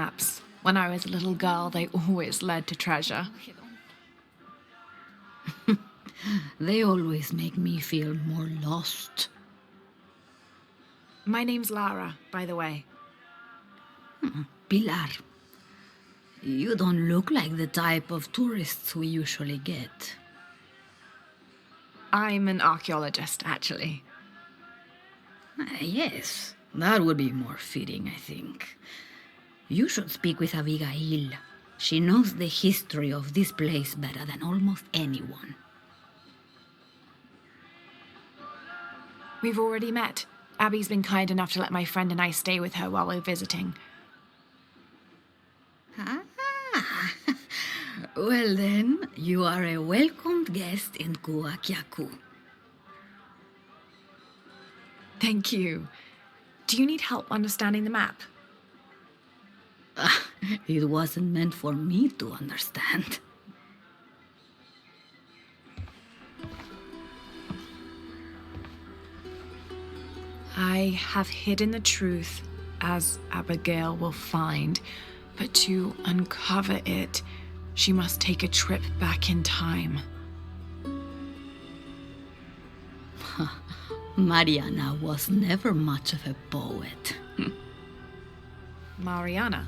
Maps. When I was a little girl, they always led to treasure. They always make me feel more lost. My name's Lara, by the way. Pilar, you don't look like the type of tourists we usually get. I'm an archaeologist, actually. Yes, that would be more fitting, I think. You should speak with Abigail. She knows the history of this place better than almost anyone. We've already met. Abby's been kind enough to let my friend and I stay with her while we're visiting. Ah, well then, you are a welcomed guest in Kuakyaku. Thank you. Do you need help understanding the map? It wasn't meant for me to understand. I have hidden the truth, as Abigail will find, but to uncover it, she must take a trip back in time. Mariana was never much of a poet. Mariana?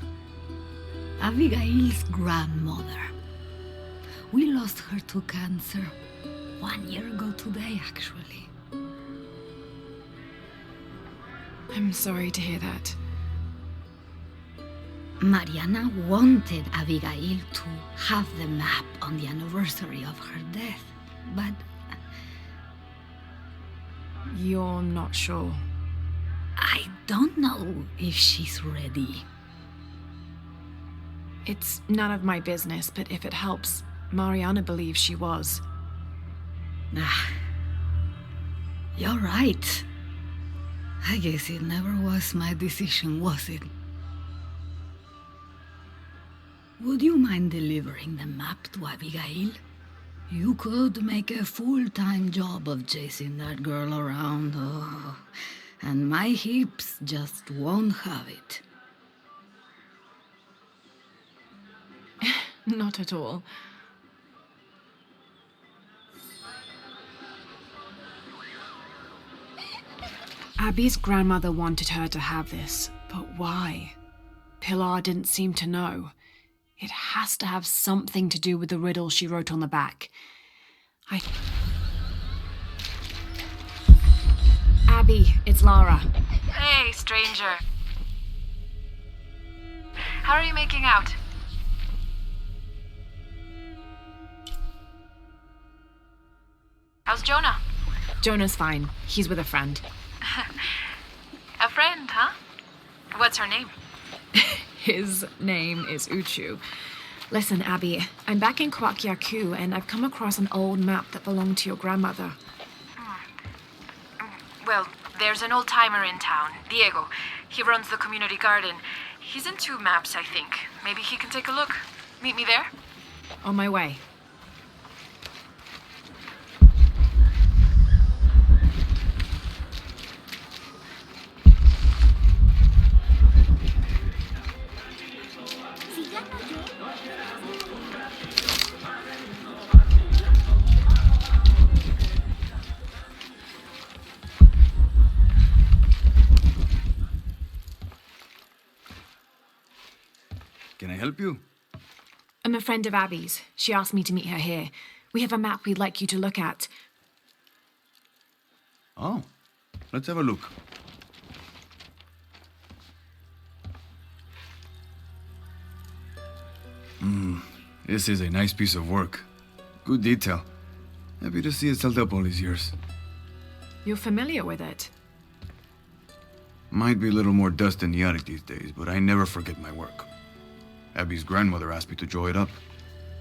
Abigail's grandmother. We lost her to cancer 1 year ago today, actually. I'm sorry to hear that. Mariana wanted Abigail to have the map on the anniversary of her death, but You're not sure. I don't know if she's ready. It's none of my business, but if it helps, Mariana believes she was. You're right. I guess it never was my decision, was it? Would you mind delivering the map to Abigail? You could make a full-time job of chasing that girl around, and my hips just won't have it. Not at all. Abby's grandmother wanted her to have this, but why? Pilar didn't seem to know. It has to have something to do with the riddle she wrote on the back. Abby, it's Lara. Hey, stranger. How are you making out? How's Jonah? Jonah's fine. He's with a friend. A friend, huh? What's her name? His name is Uchu. Listen, Abby, I'm back in Kwakyaku and I've come across an old map that belonged to your grandmother. Well, there's an old-timer in town, Diego. He runs the community garden. He's into maps, I think. Maybe he can take a look. Meet me there? On my way. Can I help you? I'm a friend of Abby's. She asked me to meet her here. We have a map we'd like you to look at. Oh, let's have a look. This is a nice piece of work. Good detail. Happy to see it's held up all these years. You're familiar with it? Might be a little more dust than the attic these days, but I never forget my work. Abby's grandmother asked me to draw it up.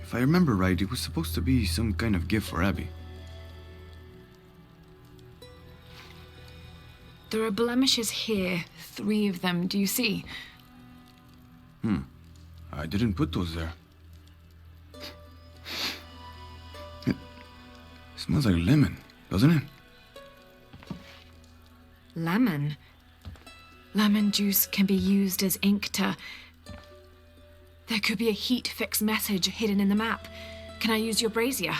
If I remember right, it was supposed to be some kind of gift for Abby. There are blemishes here, 3 of them. Do you see? I didn't put those there. It smells like lemon, doesn't it? Lemon? Lemon juice can be used as ink to... There could be a heat fix message hidden in the map. Can I use your brazier?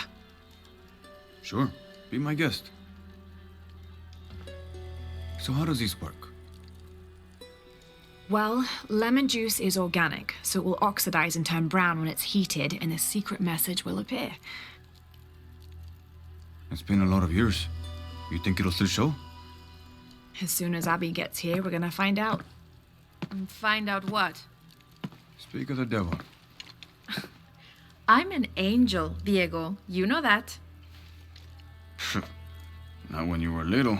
Sure, be my guest. So how does this work? Well, lemon juice is organic, so it will oxidize and turn brown when it's heated, and a secret message will appear. It's been a lot of years. You think it'll still show? As soon as Abby gets here, we're gonna find out. Find out what? Speak of the devil. I'm an angel, Diego. You know that. Not when you were little.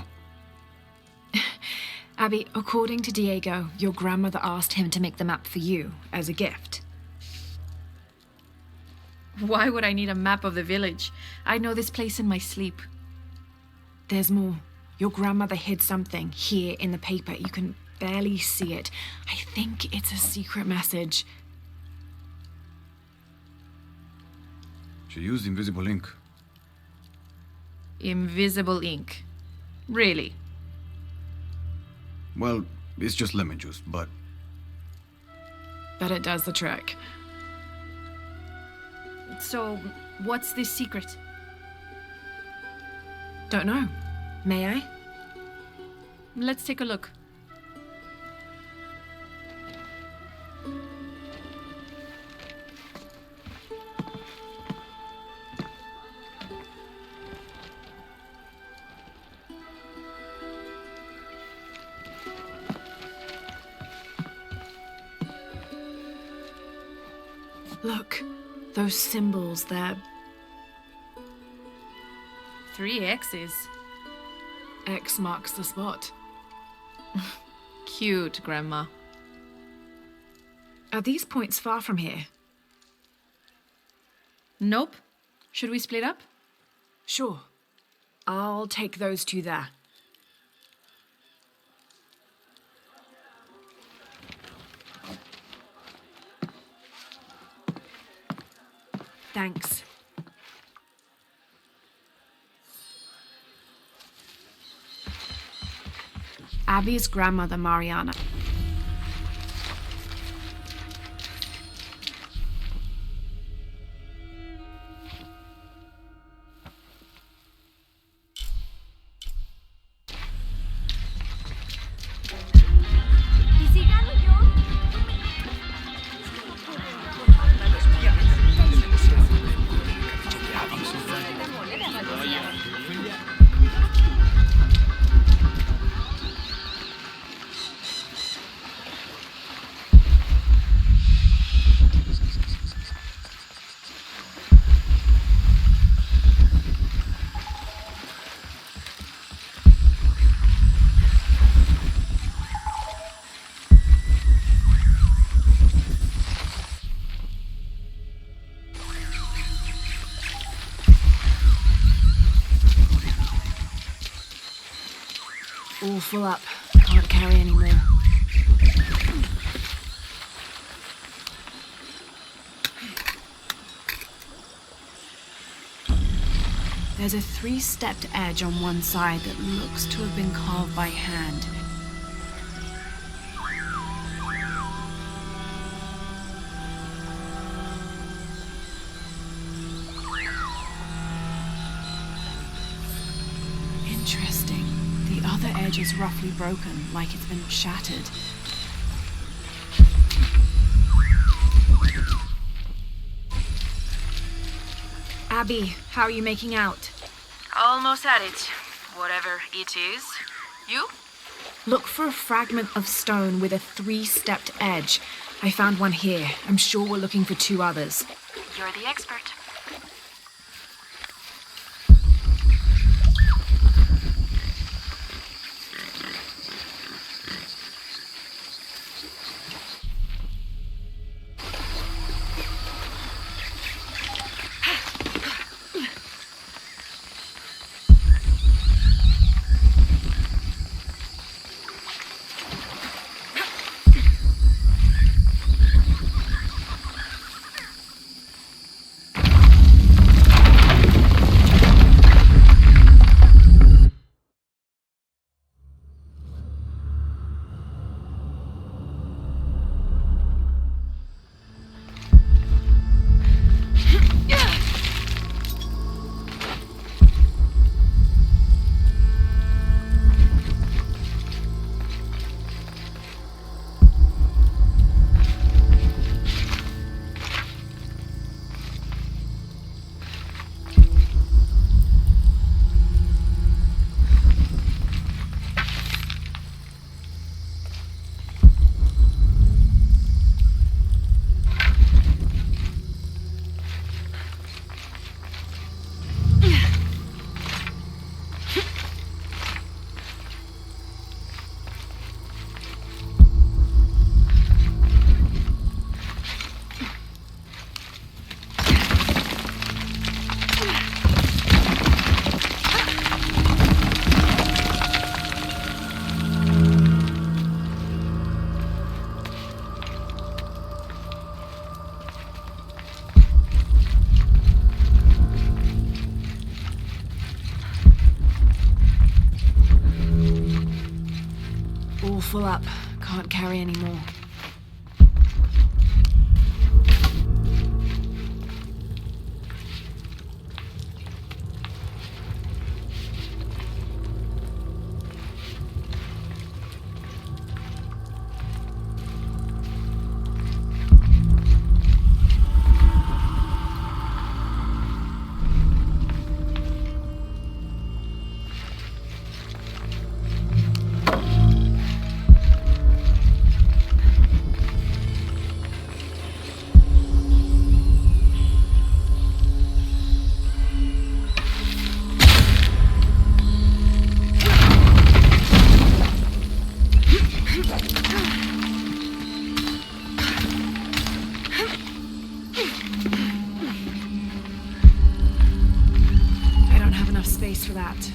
Abby, according to Diego, your grandmother asked him to make the map for you, as a gift. Why would I need a map of the village? I know this place in my sleep. There's more. Your grandmother hid something here in the paper. You can barely see it. I think it's a secret message. She used invisible ink. Invisible ink. Really? Well, it's just lemon juice, but But it does the trick. So, what's this secret? Don't know. May I? Let's take a look. Look, those symbols, they're 3 X's. X marks the spot. Cute, Grandma. Are these points far from here? Nope. Should we split up? Sure. I'll take those two there. Thanks. Abby's grandmother, Mariana. All full up. Can't carry any more. There's a 3-stepped edge on one side that looks to have been carved by hand. Interesting. The other edge is roughly broken, like it's been shattered. Abby, how are you making out? Almost at it. Whatever it is. You? Look for a fragment of stone with a 3-stepped edge. I found one here. I'm sure we're looking for 2 others. You're the expert. Fill up. Can't carry any more. I don't have enough space for that.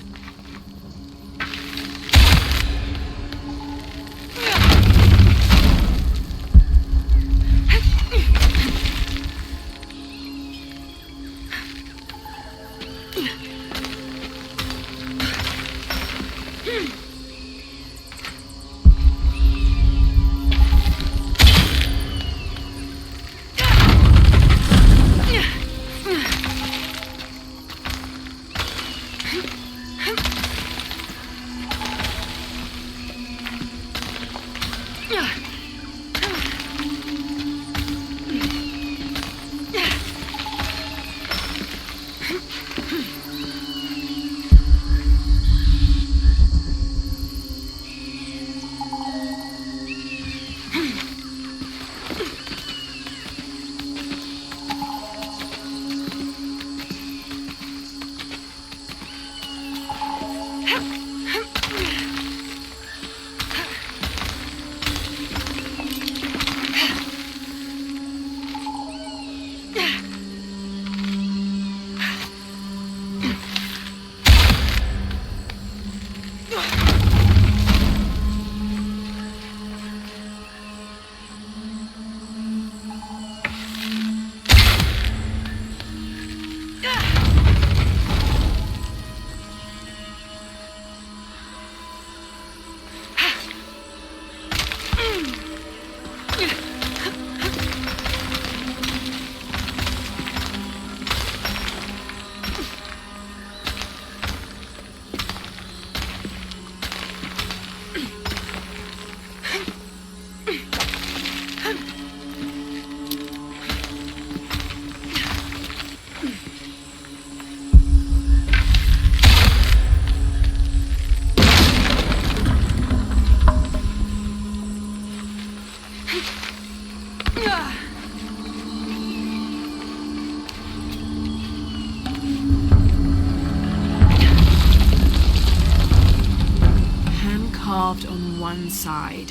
Carved on one side.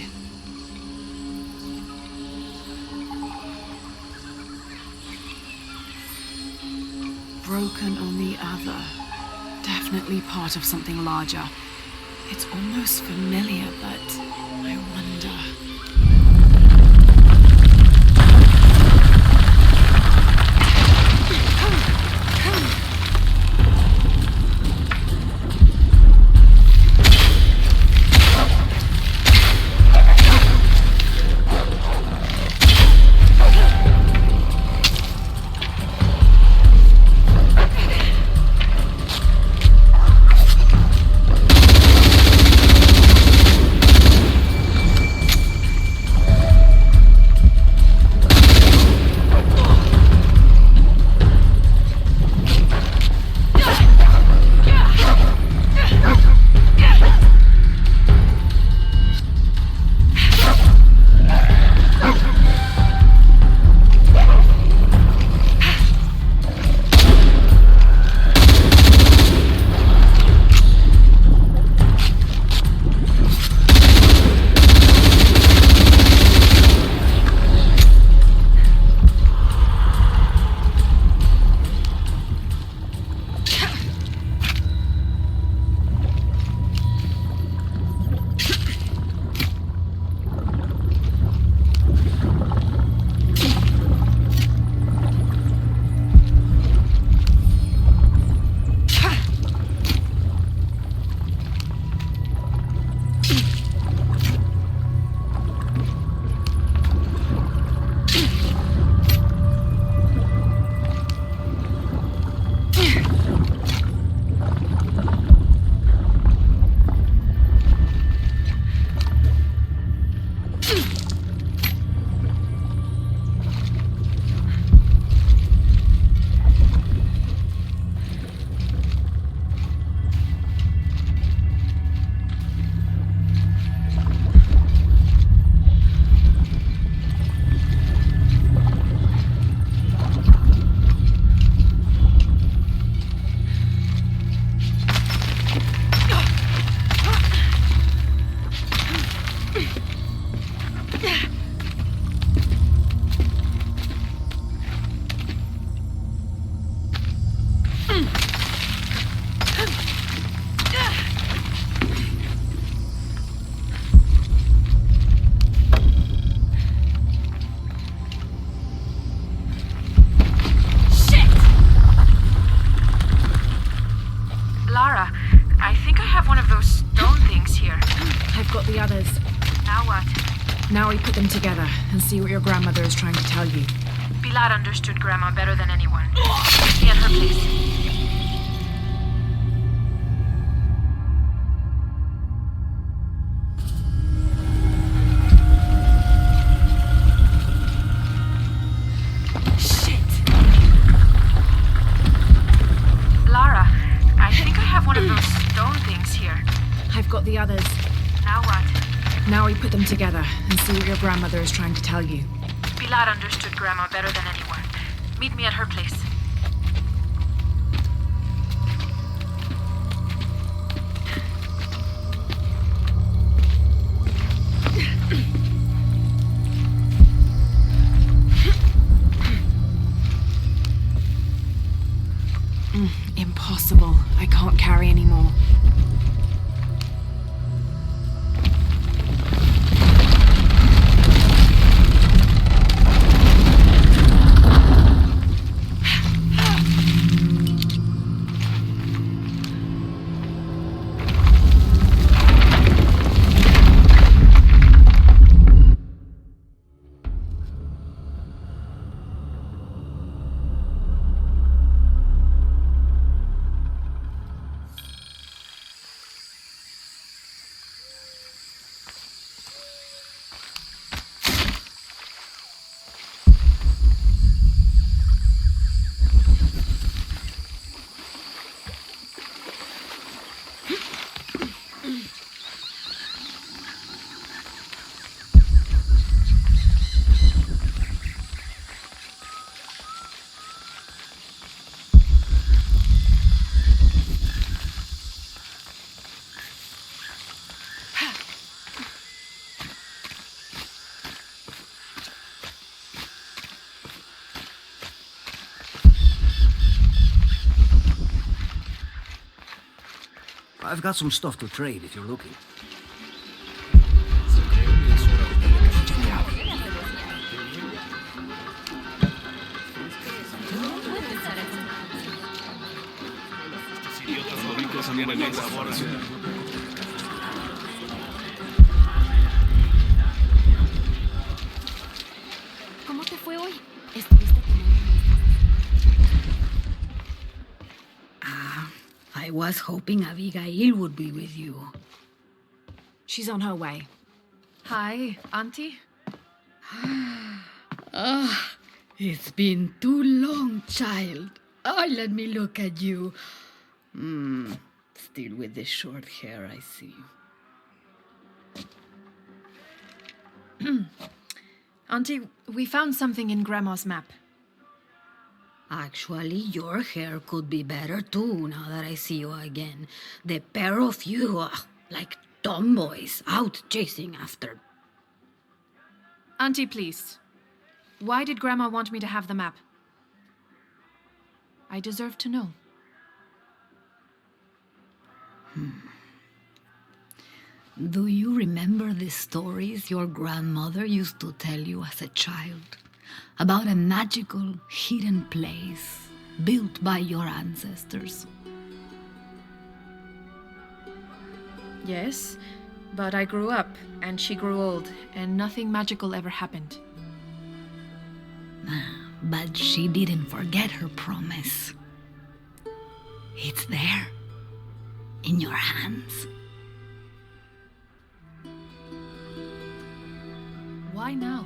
Broken on the other. Definitely part of something larger. It's almost familiar, but I wonder. Now we put them together and see what your grandmother is trying to tell you. Pilar understood Grandma better than anyone. Meet me at her place. I've got the others. Now what? Now we put them together and see what your grandmother is trying to tell you. Pilar understood Grandma better than anyone. Meet me at her place. Impossible. I can't carry anymore. I've got some stuff to trade if you're looking. ¿Cómo te fue hoy? ¿Estuviste I was hoping Abigail would be with you. She's on her way. Hi, Auntie. It's been too long, child. Let me look at you. Still with the short hair, I see. Auntie, we found something in Grandma's map. Actually, your hair could be better too, now that I see you again. The pair of you are like tomboys out chasing after. Auntie, please. Why did Grandma want me to have the map? I deserve to know. Do you remember the stories your grandmother used to tell you as a child? About a magical, hidden place built by your ancestors. Yes, but I grew up, and she grew old, and nothing magical ever happened. But she didn't forget her promise. It's there, in your hands. Why now?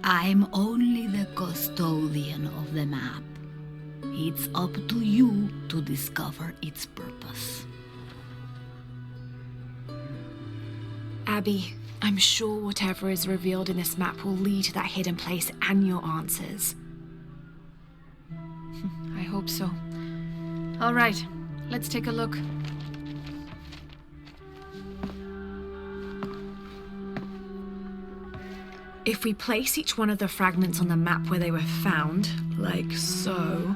I'm only the custodian of the map. It's up to you to discover its purpose. Abby, I'm sure whatever is revealed in this map will lead to that hidden place and your answers. I hope so. All right, let's take a look. If we place each one of the fragments on the map where they were found, like so...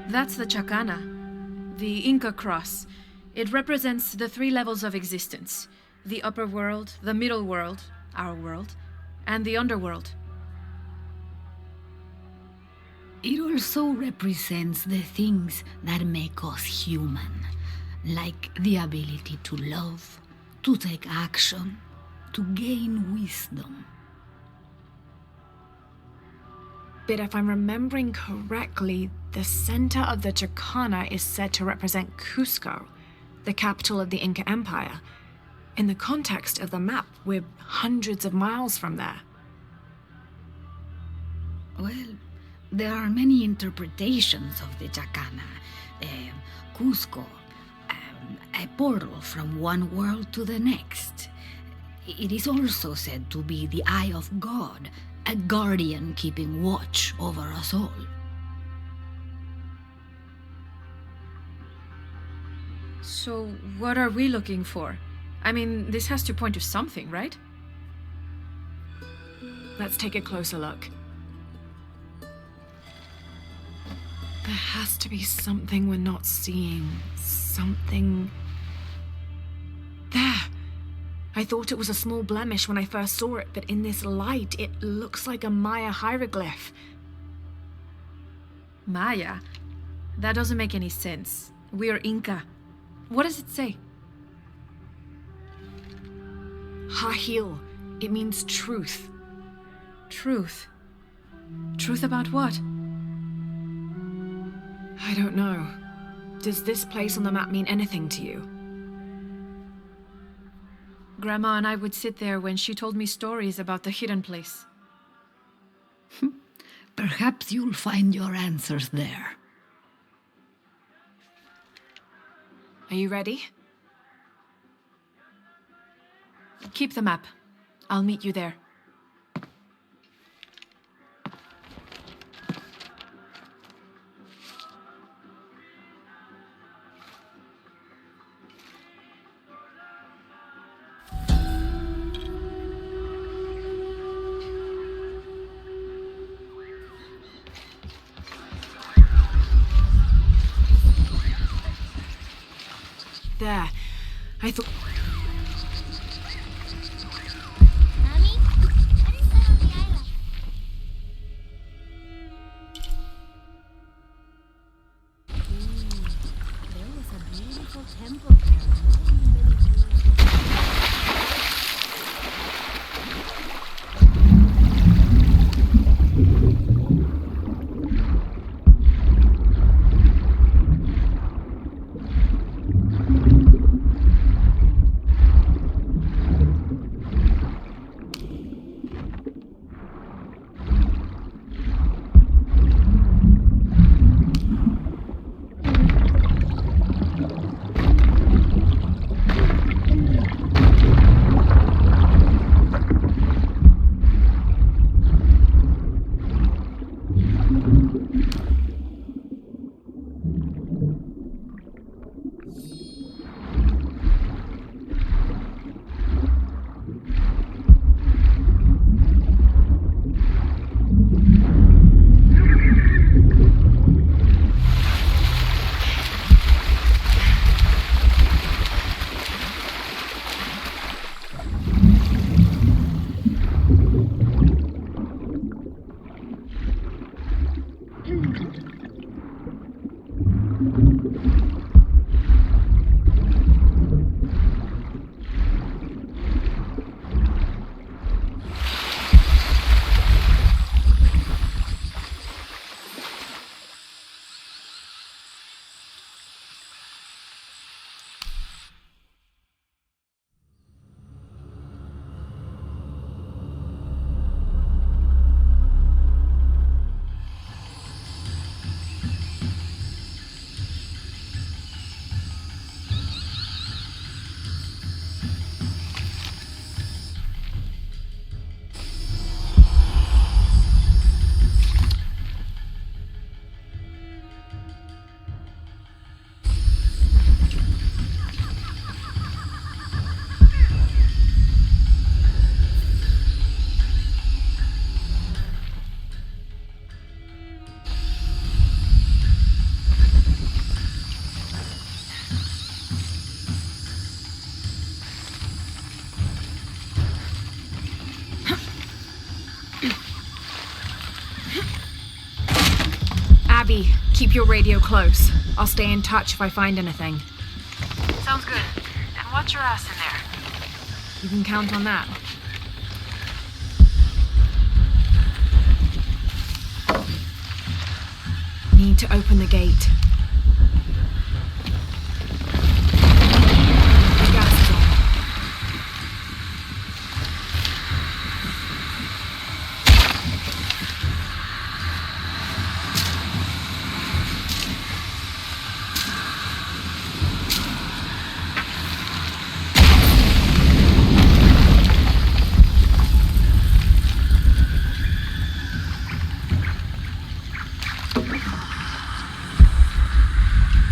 That's the Chacana, the Inca cross. It represents the 3 levels of existence. The upper world, the middle world, our world, and the underworld. It also represents the things that make us human, like the ability to love, to take action, to gain wisdom. But if I'm remembering correctly, the center of the Chacana is said to represent Cusco, the capital of the Inca Empire. In the context of the map, we're hundreds of miles from there. Well, there are many interpretations of the Chacana. Cusco, a portal from one world to the next. It is also said to be the eye of God, a guardian keeping watch over us all. So, what are we looking for? I mean, this has to point to something, right? Let's take a closer look. There has to be something we're not seeing. Something... There! I thought it was a small blemish when I first saw it, but in this light, it looks like a Maya hieroglyph. Maya? That doesn't make any sense. We are Inca. What does it say? Hahil. It means truth. Truth. Truth about what? I don't know. Does this place on the map mean anything to you? Grandma and I would sit there when she told me stories about the hidden place. Perhaps you'll find your answers there. Are you ready? Keep the map. I'll meet you there. There. I thought... Mommy, what is that on the island? There was a beautiful temple there many years ago. Abby, keep your radio close. I'll stay in touch if I find anything. Sounds good. And watch your ass in there. You can count on that. Need to open the gate. The gas is on.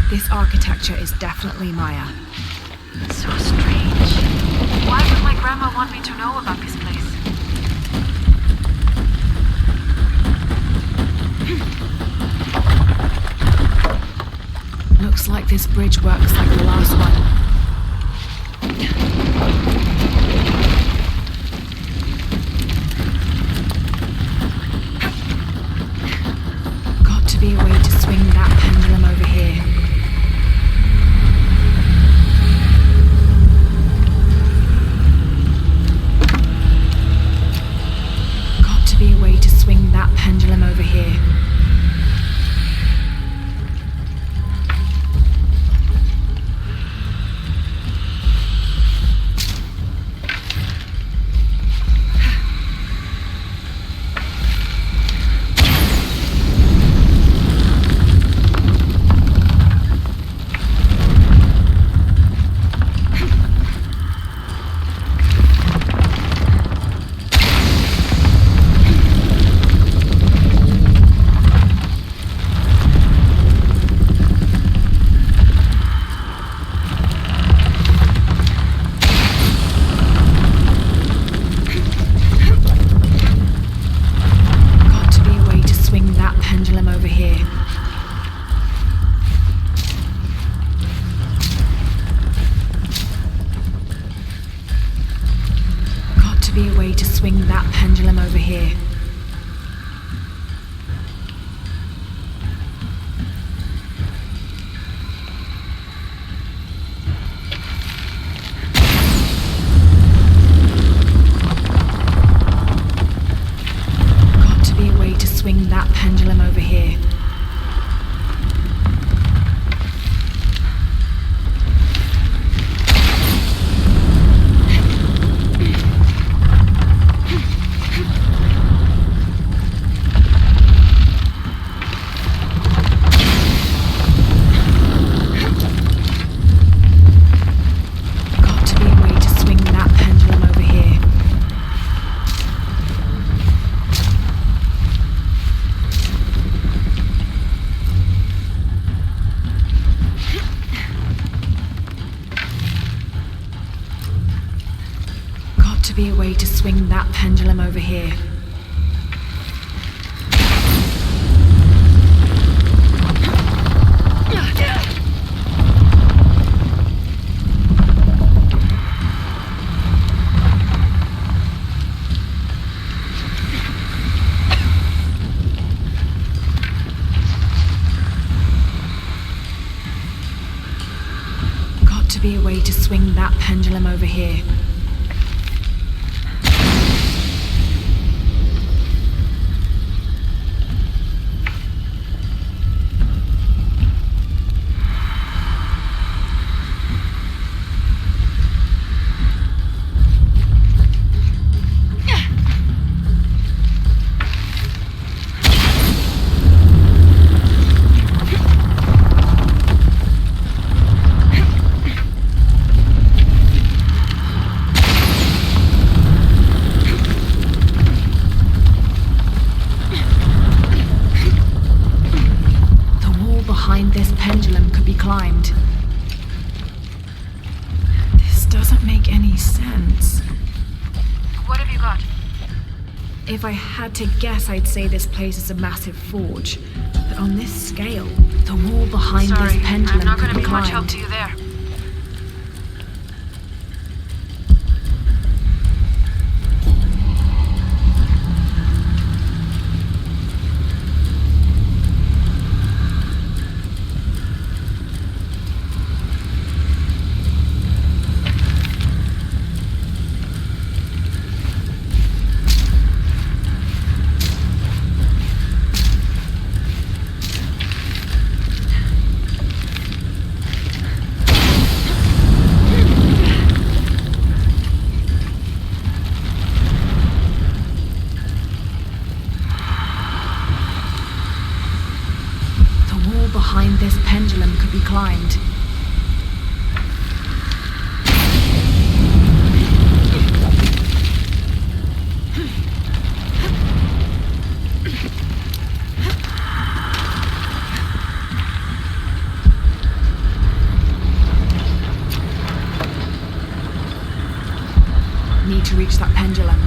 This architecture is definitely Maya. So strange. Why would my grandma want me to know about this place? Looks like this bridge works like the last one. Got to be a way to swing that pendulum over here. Got to be a way to swing that pendulum over here. Pendulum over here. Got to be a way to swing that pendulum over here. Got to be a way to swing that pendulum over here. Got to be a way to swing that pendulum over here. Got to be a way to swing that pendulum over here. Got to be a way to swing that pendulum over here. Behind this pendulum could be climbed. This doesn't make any sense. What have you got? If I had to guess, I'd say this place is a massive forge. But on this scale, the wall behind Sorry, this pendulum I'm not could gonna be be much help climbed. to you there. behind this pendulum could be climbed. Need to reach that pendulum.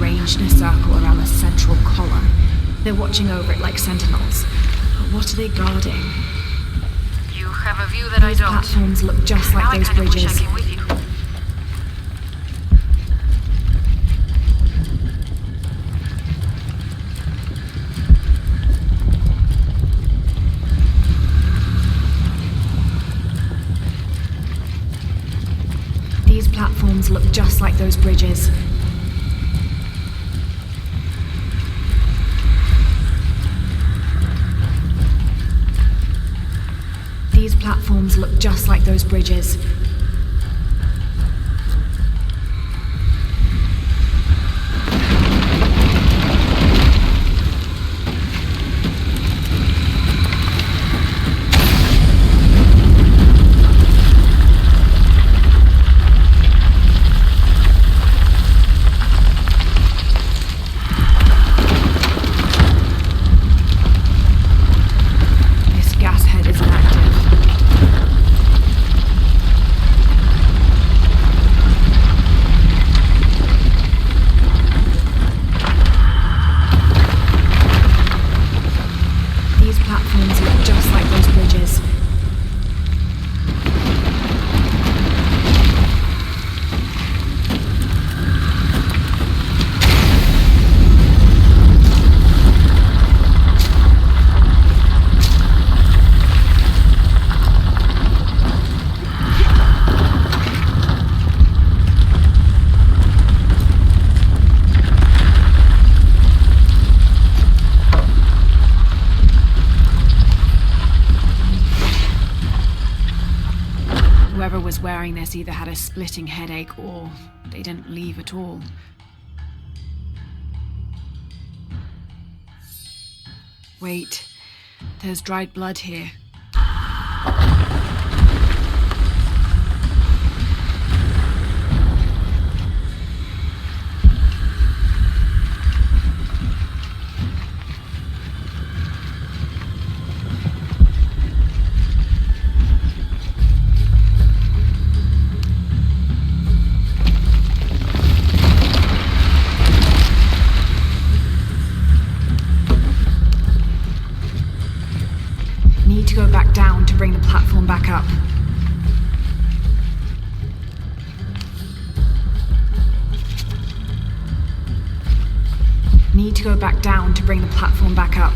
Arranged in a circle around the central column. They're watching over it like sentinels. But what are they guarding? You have a view that These I don't. platforms look just Now like those I kinda wish I bridges. came with you. These platforms look just like those bridges. These platforms look just like those bridges. This gas head is inactive. These platforms look just like those bridges. Whoever was wearing this either had a splitting headache or they didn't leave at all. Wait, there's dried blood here. Need to go back down to bring the platform back up. Need to go back down to bring the platform back up.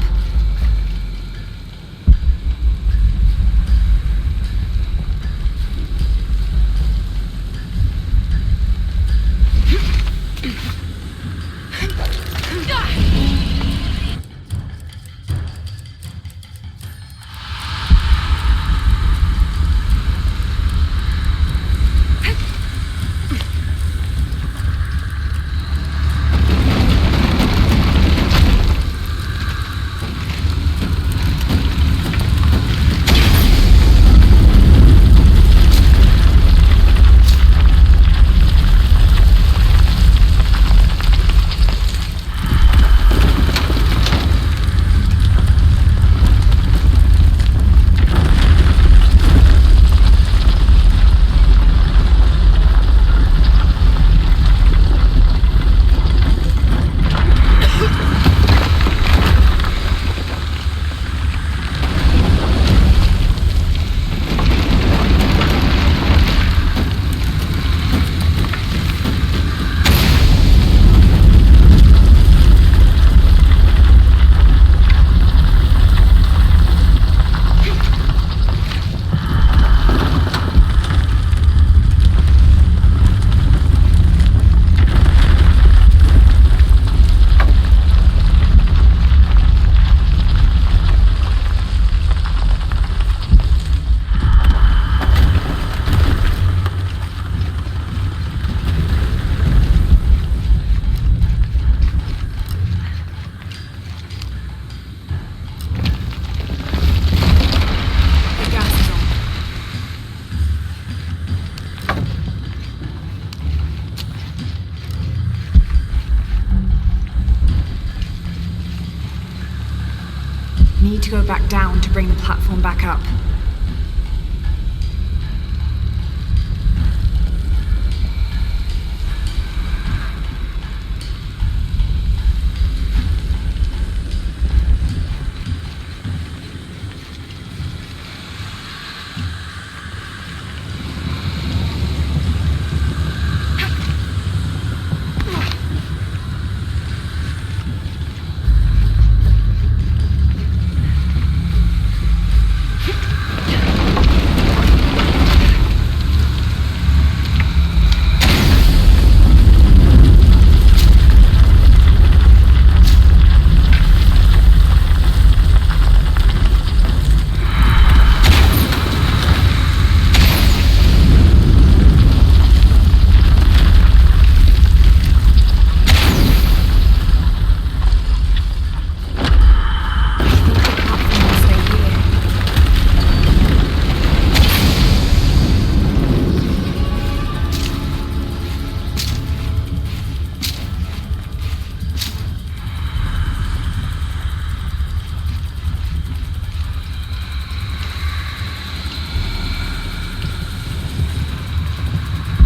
need to go back down to bring the platform back up.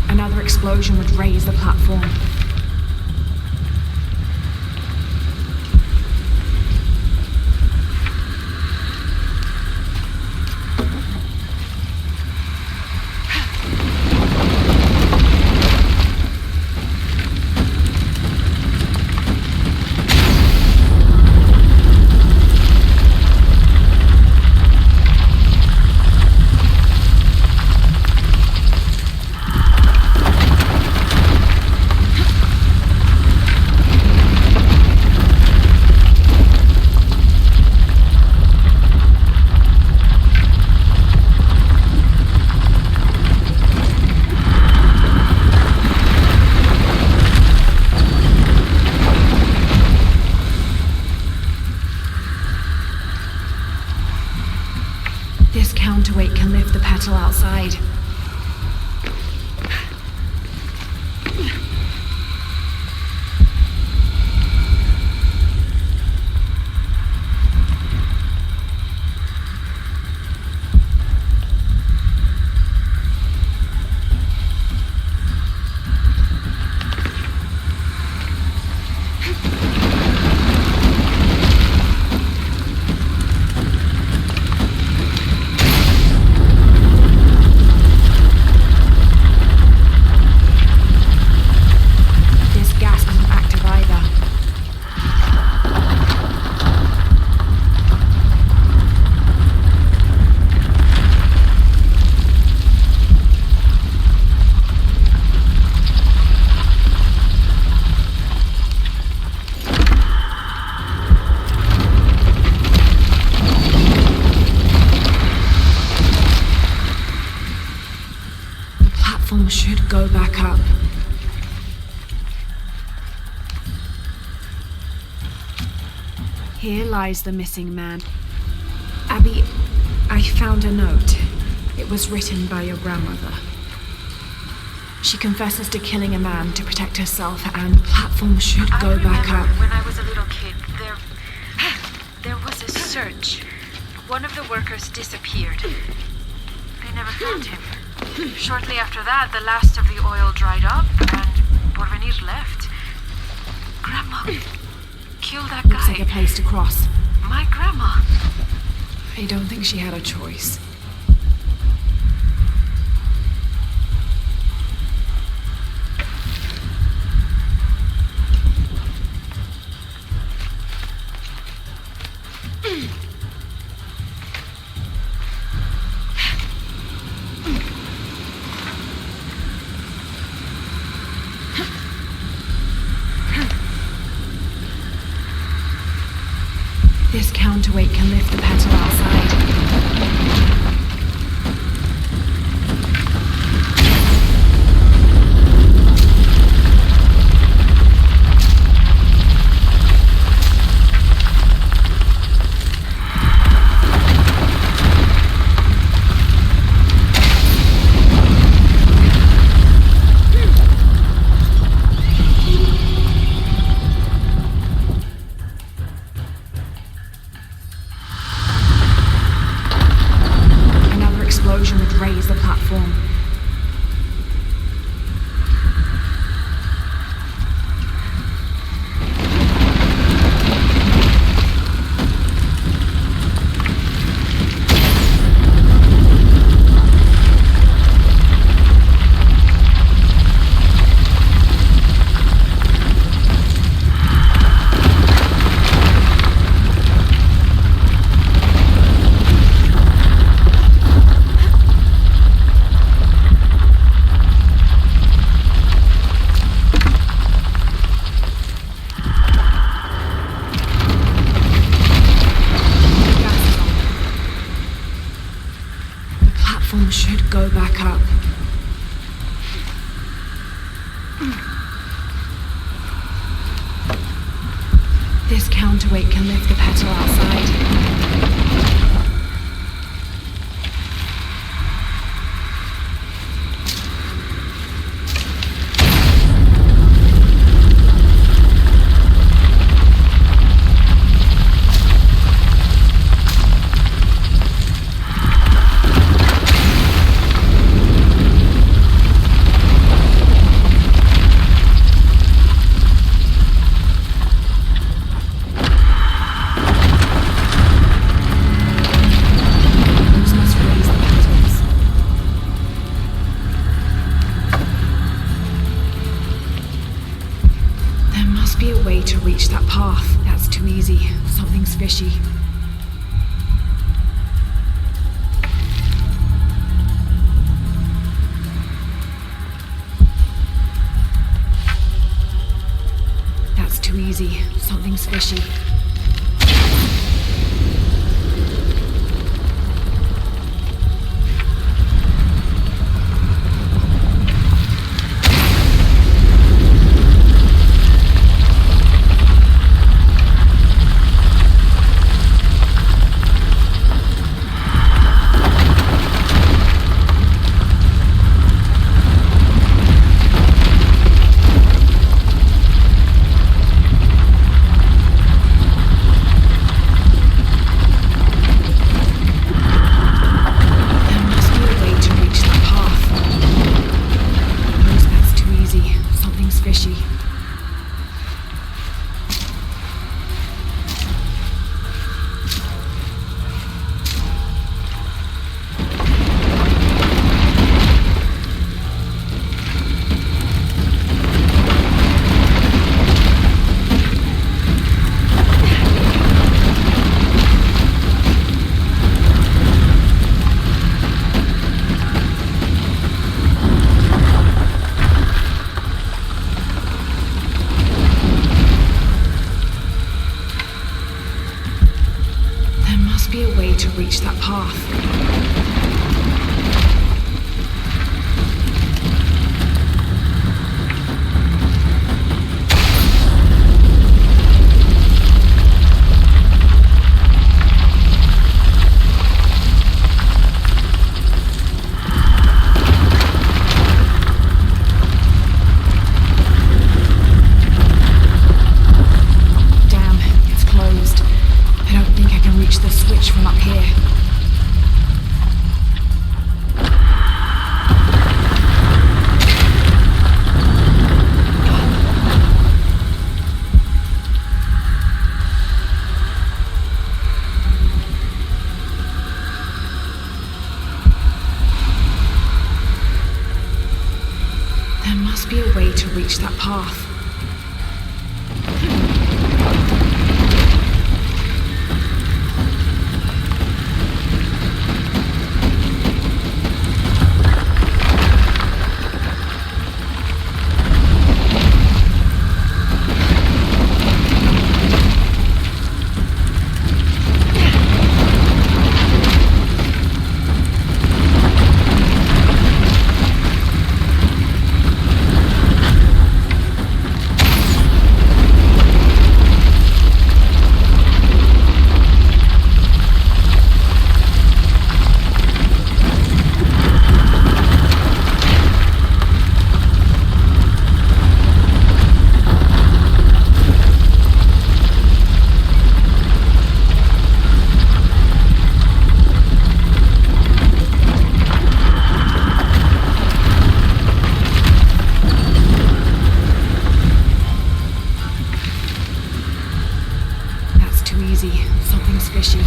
Another explosion would raise the platform. This counterweight can lift the petal outside. Should go back up. Here lies the missing man. Abby, I found a note. It was written by your grandmother. She confesses to killing a man to protect herself, and the platform should go back up. When I was a little kid, there was a search. One of the workers disappeared. They never found him. Shortly after that, the last of the oil dried up, and Porvenir left. Grandma killed that guy. Looks like a place to cross. My grandma. I don't think she had a choice. This counterweight can lift the petal outside. This counterweight can lift the petal outside. Those must raise the petals. There must be a way to reach that path. That's too easy. Something's fishy. That's too easy. Something's fishy. There must be a way to reach that path. Rose, that's too easy. Something's fishy. There must be a way to reach that path. Damn, it's closed. I don't think I can reach the switch from up here. There must be a way to reach that path. That's too easy. Something's fishy.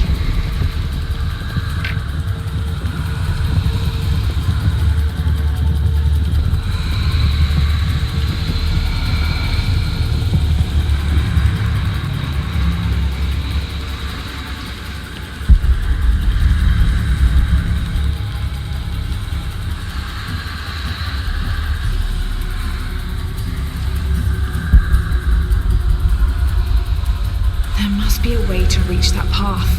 There must be a way to reach that path.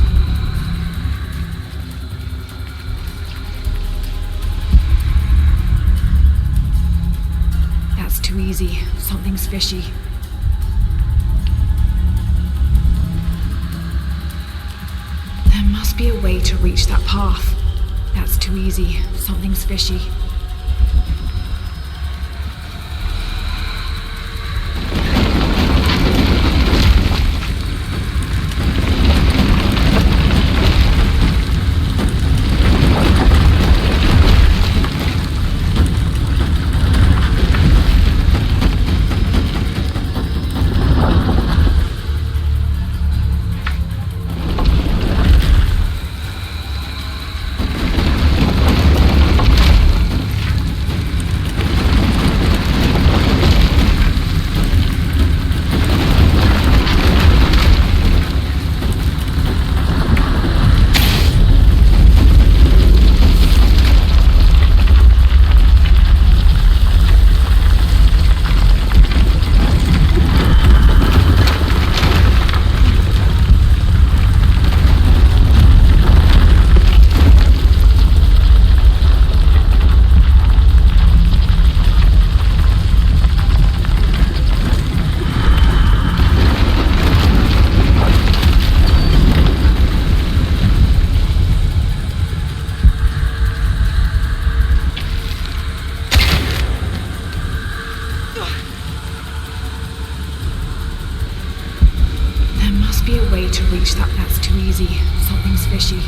That's too easy. easy. Something's fishy. There must be a way to reach that path. That's too easy. Something's fishy. Be a way to reach that. That's too easy. Something's fishy.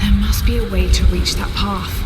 There must be a way to reach that path.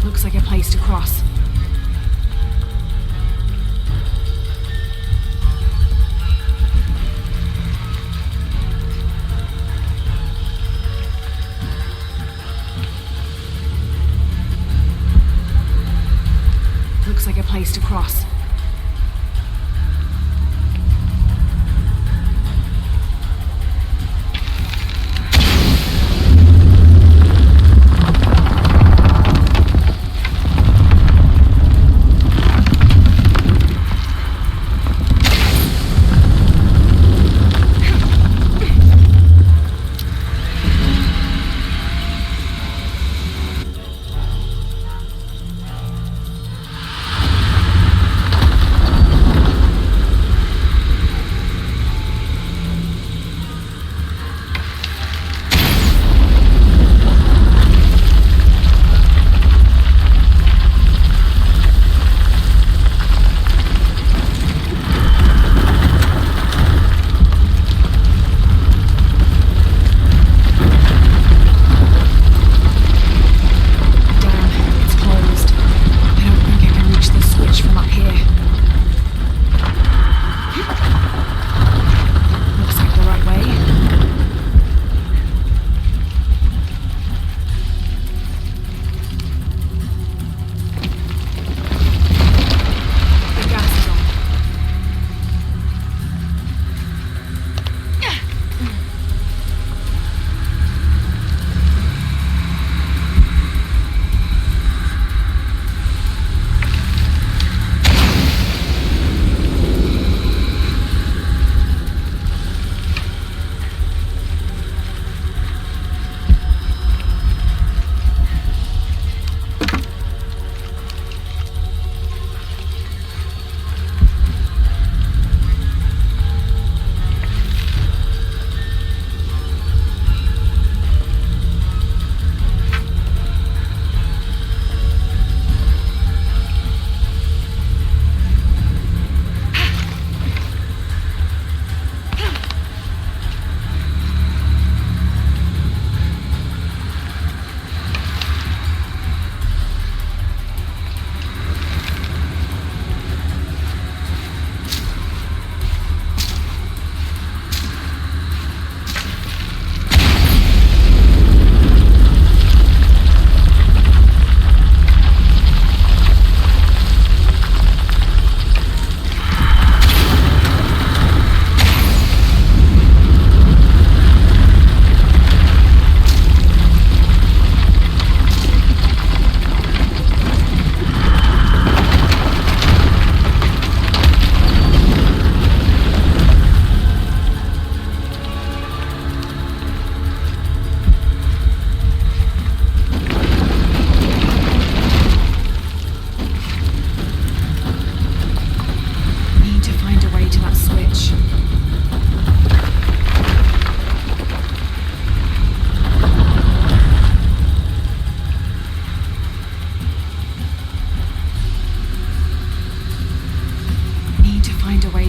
Looks like a place to cross. Looks like a place to cross.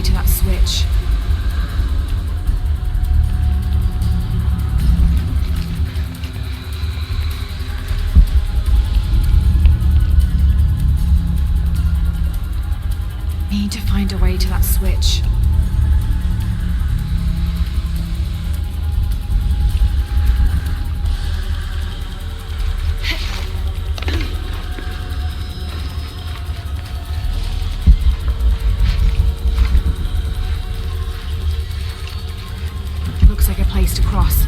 way to that switch. Need to find a way to that switch. Looks like a place to cross.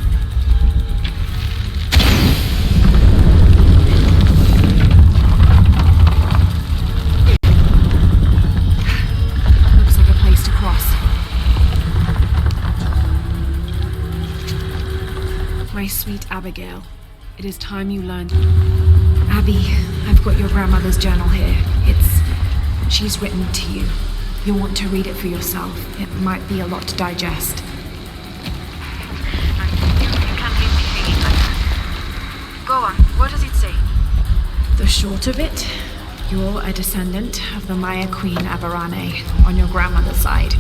Looks like a place to cross. My sweet Abigail, it is time you learned. Abby, I've got your grandmother's journal here. She's written to you. You'll want to read it for yourself. It might be a lot to digest. Go on, what does it say? The short of it, you're a descendant of the Maya Queen Aberrane on your grandmother's side.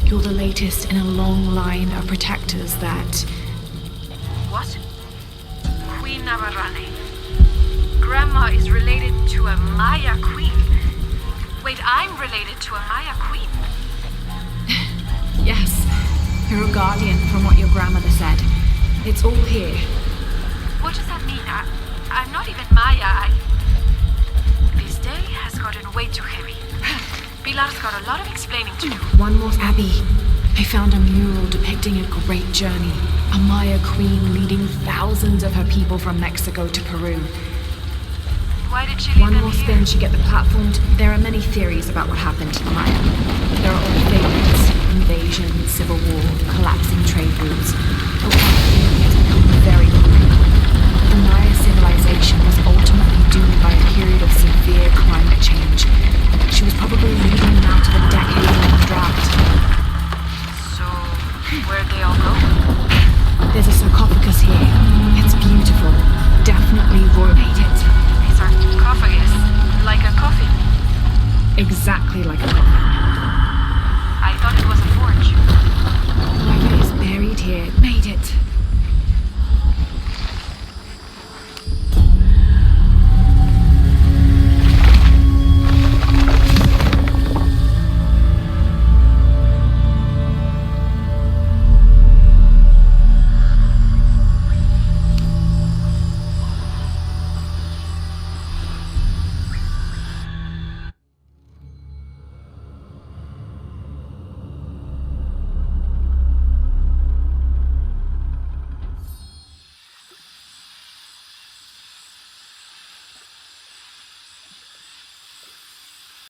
You're the latest in a long line of protectors that... What? Queen Aberrane. Grandma is related to a Maya queen. Wait, I'm related to a Maya queen. Yes, you're a guardian from what your grandmother said. It's all here. What does that mean? I'm not even Maya. This day has gotten way too heavy. Pilar's got a lot of explaining to do. One more, Abby. I found a mural depicting a great journey. A Maya queen leading thousands of her people from Mexico to Peru. Why did she leave One them more here? spin, she get the platform. There are many theories about what happened to the Maya. There are all favorites. Invasion, civil war, collapsing trade routes. But one